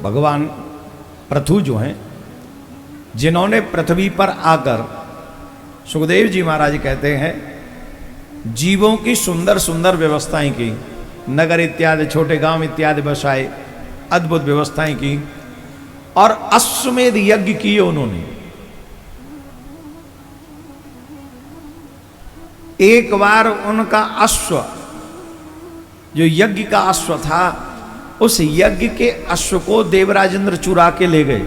भगवान पृथु जो हैं, जिन्होंने पृथ्वी पर आकर, सुखदेव जी महाराज कहते हैं, जीवों की सुंदर सुंदर व्यवस्थाएं की, नगर इत्यादि छोटे गांव इत्यादि बसाए, अद्भुत व्यवस्थाएं की और अश्वमेध यज्ञ किए उन्होंने। एक बार उनका अश्व, जो यज्ञ का अश्व था, उस यज्ञ के अश्व को देवराजेंद्र चुरा के ले गए।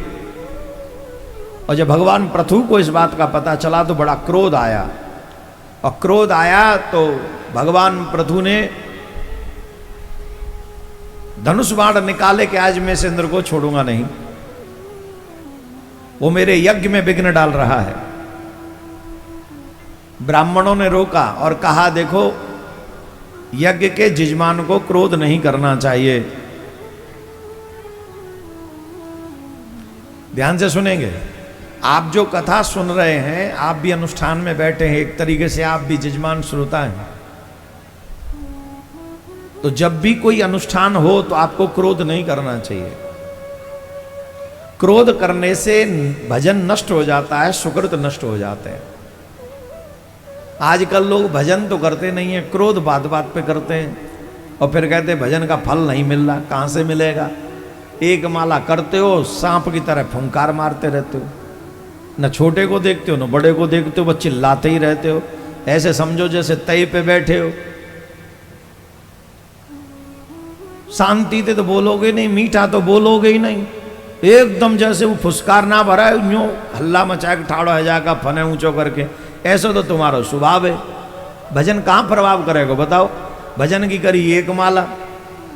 और जब भगवान पृथु को इस बात का पता चला तो बड़ा क्रोध आया, और क्रोध आया तो भगवान पृथु ने धनुष बाण निकाले कि आज मैं इस इंद्र को छोड़ूंगा नहीं, वो मेरे यज्ञ में विघ्न डाल रहा है। ब्राह्मणों ने रोका और कहा, देखो यज्ञ के यजमान को क्रोध नहीं करना चाहिए। ध्यान से सुनेंगे, आप जो कथा सुन रहे हैं, आप भी अनुष्ठान में बैठे हैं, एक तरीके से आप भी यजमान श्रोता हैं। तो जब भी कोई अनुष्ठान हो तो आपको क्रोध नहीं करना चाहिए। क्रोध करने से भजन नष्ट हो जाता है, सुकृत नष्ट हो जाते हैं। आजकल लोग भजन तो करते नहीं है, क्रोध बात बात पे करते हैं और फिर कहते हैं भजन का फल नहीं मिल रहा। कहां से मिलेगा? एक माला करते हो, सांप की तरह फुंकार मारते रहते हो, न छोटे को देखते हो न बड़े को देखते हो, बस चिल्लाते ही रहते हो। ऐसे समझो जैसे तय पे बैठे हो। शांति से तो बोलोगे नहीं, मीठा तो बोलोगे ही नहीं, एकदम जैसे वो फुसकार ना भरा है, यूं हल्ला मचा के ठाड़ो हजा का फने ऊंचो करके, ऐसा तो तुम्हारा स्वभाव है। भजन कहां प्रभाव करेगा बताओ? भजन की करी एक माला,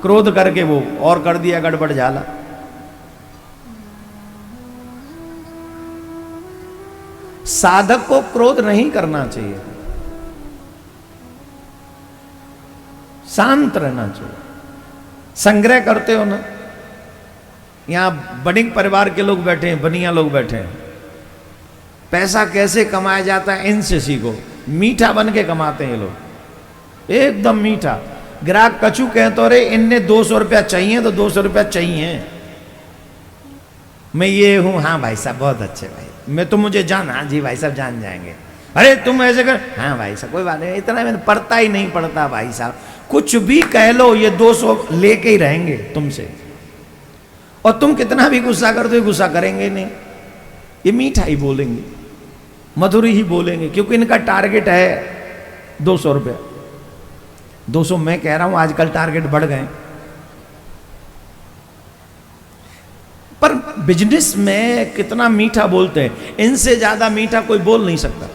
क्रोध करके वो और कर दिया गड़बड़ झाला। साधक को क्रोध नहीं करना चाहिए, शांत रहना चाहिए। संग्रह करते हो ना, यहां बणिक परिवार के लोग बैठे हैं, बनिया लोग बैठे हैं। पैसा कैसे कमाया जाता है इनसे सीखो। मीठा बन के कमाते हैं ये लोग, एकदम मीठा। ग्राहक कछु कहे तो रे इनने 200 रुपया चाहिए तो 200 रुपया चाहिए। मैं ये हूं, हाँ भाई साहब बहुत अच्छे भाई, मैं तो मुझे जान, हाँ जी भाई साहब जान जाएंगे। अरे तुम ऐसे कर, हाँ भाई साहब कोई बात नहीं, इतना मैंने पढ़ता ही नहीं पड़ता भाई साहब। कुछ भी कह लो ये 200 लेके ही रहेंगे तुमसे, और तुम कितना भी गुस्सा कर दो गुस्सा करेंगे नहीं, ये मीठा ही बोलेंगे, मधुर ही बोलेंगे, क्योंकि इनका टारगेट है 200 रुपया। 200 मैं कह रहा हूं, आजकल टारगेट बढ़ गए। पर बिजनेस में कितना मीठा बोलते हैं, इनसे ज्यादा मीठा कोई बोल नहीं सकता।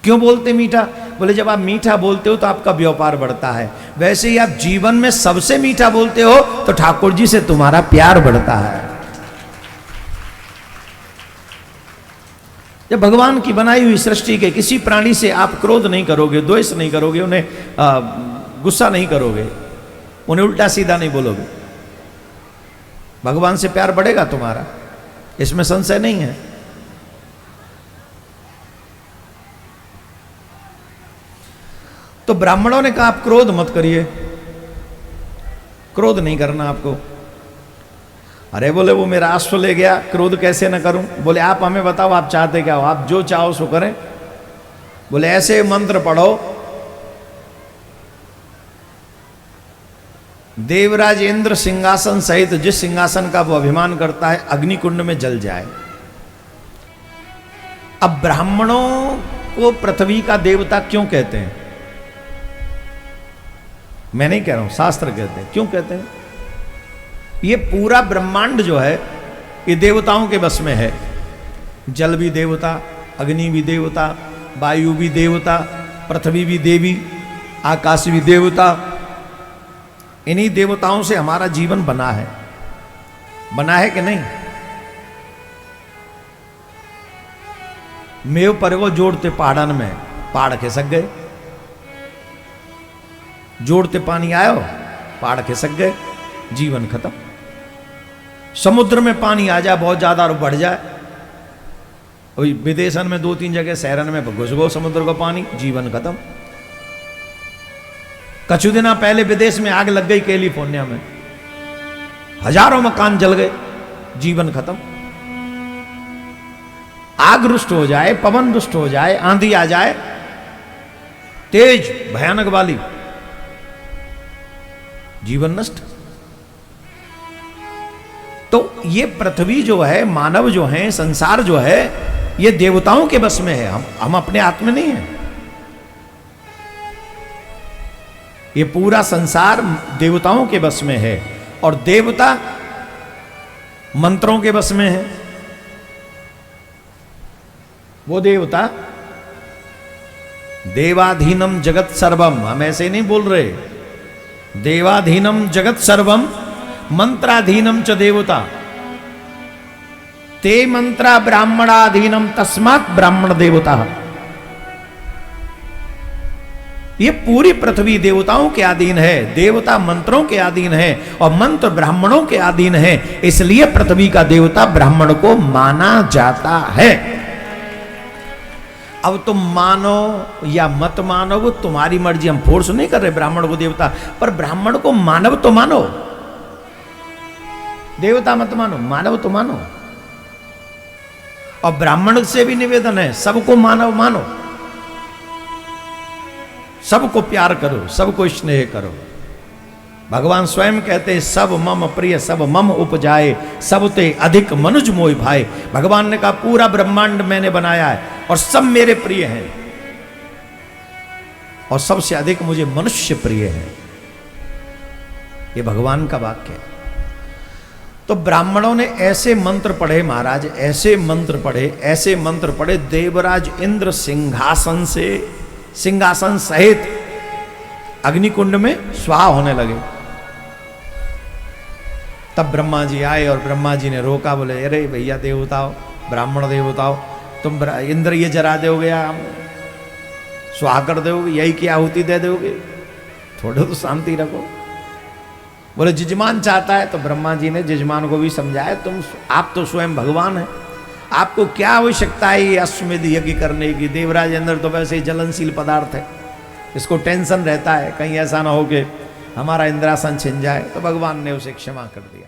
क्यों बोलते मीठा? बोले जब आप मीठा बोलते हो तो आपका व्यापार बढ़ता है। वैसे ही आप जीवन में सबसे मीठा बोलते हो तो ठाकुर जी से तुम्हारा प्यार बढ़ता है। जब भगवान की बनाई हुई सृष्टि के किसी प्राणी से आप क्रोध नहीं करोगे, द्वेष नहीं करोगे, उन्हें गुस्सा नहीं करोगे, उन्हें उल्टा सीधा नहीं बोलोगे, भगवान से प्यार बढ़ेगा तुम्हारा, इसमें संशय नहीं है। तो ब्राह्मणों ने कहा आप क्रोध मत करिए, क्रोध नहीं करना आपको। अरे बोले वो मेरा अश्व ले गया, क्रोध कैसे न करूं? बोले आप हमें बताओ आप चाहते क्या हो, आप जो चाहो सो करें। बोले ऐसे मंत्र पढ़ो, देवराज इंद्र सिंहासन सहित जिस सिंहासन का वो अभिमान करता है अग्निकुंड में जल जाए। अब ब्राह्मणों को पृथ्वी का देवता क्यों कहते हैं? मैं नहीं कह रहा हूं, शास्त्र कहते हैं। क्यों कहते हैं? ये पूरा ब्रह्मांड जो है ये देवताओं के बस में है। जल भी देवता, अग्नि भी देवता, वायु भी देवता, पृथ्वी भी देवी, आकाश भी देवता। इन्हीं देवताओं से हमारा जीवन बना है। बना है कि नहीं? मेव परगो जोड़ते पहाड़न में, पहाड़ खिसक गए। जोड़ते पानी आयो, पहाड़ खिसक गए, जीवन खत्म। समुद्र में पानी आ जाए बहुत ज्यादा और बढ़ जाए, विदेशन में 2-3 जगह शहरन में घुस गो समुद्र को पानी, जीवन खत्म। कछु दिना पहले विदेश में आग लग गई कैलिफोर्निया में, हजारों मकान जल गए, जीवन खत्म। आग रुष्ट हो जाए, पवन रुष्ट हो जाए, आंधी आ जाए तेज भयानक वाली, जीवन नष्ट। तो ये पृथ्वी जो है, मानव जो है, संसार जो है, ये देवताओं के बस में है, हम अपने हाथ में नहीं है। ये पूरा संसार देवताओं के बस में है और देवता मंत्रों के बस में है। वो देवता देवाधीनम जगत सर्वम, हम ऐसे नहीं बोल रहे, देवाधीनम जगत सर्वम मंत्राधीनम च देवता ते मंत्रा ब्राह्मणाधीनम तस्मात् ब्राह्मण देवता। ये पूरी पृथ्वी देवताओं के अधीन है, देवता मंत्रों के अधीन है और मंत्र ब्राह्मणों के अधीन है, इसलिए पृथ्वी का देवता ब्राह्मण को माना जाता है। अब तुम मानो या मत मानो वो तुम्हारी मर्जी, हम फोर्स नहीं कर रहे ब्राह्मण को देवता, पर ब्राह्मण को मानव तो मानो, देवता मत मानो, मानव तो मानो। और ब्राह्मण से भी निवेदन है, सबको मानव मानो, सबको प्यार करो, सबको स्नेह करो। भगवान स्वयं कहते हैं सब मम प्रिय सब मम उपजाए, सबते अधिक मनुज मोहि भाई। भगवान ने कहा पूरा ब्रह्मांड मैंने बनाया है और सब मेरे प्रिय हैं और सबसे अधिक मुझे मनुष्य प्रिय है। ये भगवान का वाक्य है। तो ब्राह्मणों ने ऐसे मंत्र पढ़े महाराज, ऐसे मंत्र पढ़े, ऐसे मंत्र पढ़े, देवराज इंद्र सिंहासन से, सिंहासन सहित अग्निकुंड में स्वाहा होने लगे। तब ब्रह्मा जी आए और ब्रह्मा जी ने रोका, बोले अरे भैया देवताओं, ब्राह्मण देवताओं, तुम इंद्र ये जरा दोगे या स्वाहा कर दोगे, यही की आहुति दे दोगे, थोड़ा तो शांति रखो। बोले जजमान चाहता है, तो ब्रह्मा जी ने जजमान को भी समझाया, आप तो स्वयं भगवान हैं, आपको क्या आवश्यकता है ये अश्वमेध यज्ञ करने की। देवराज इंद्र तो वैसे ही जलनशील पदार्थ है, इसको टेंशन रहता है कहीं ऐसा ना हो कि हमारा इंद्रासन छिन जाए, तो भगवान ने उसे क्षमा कर दिया।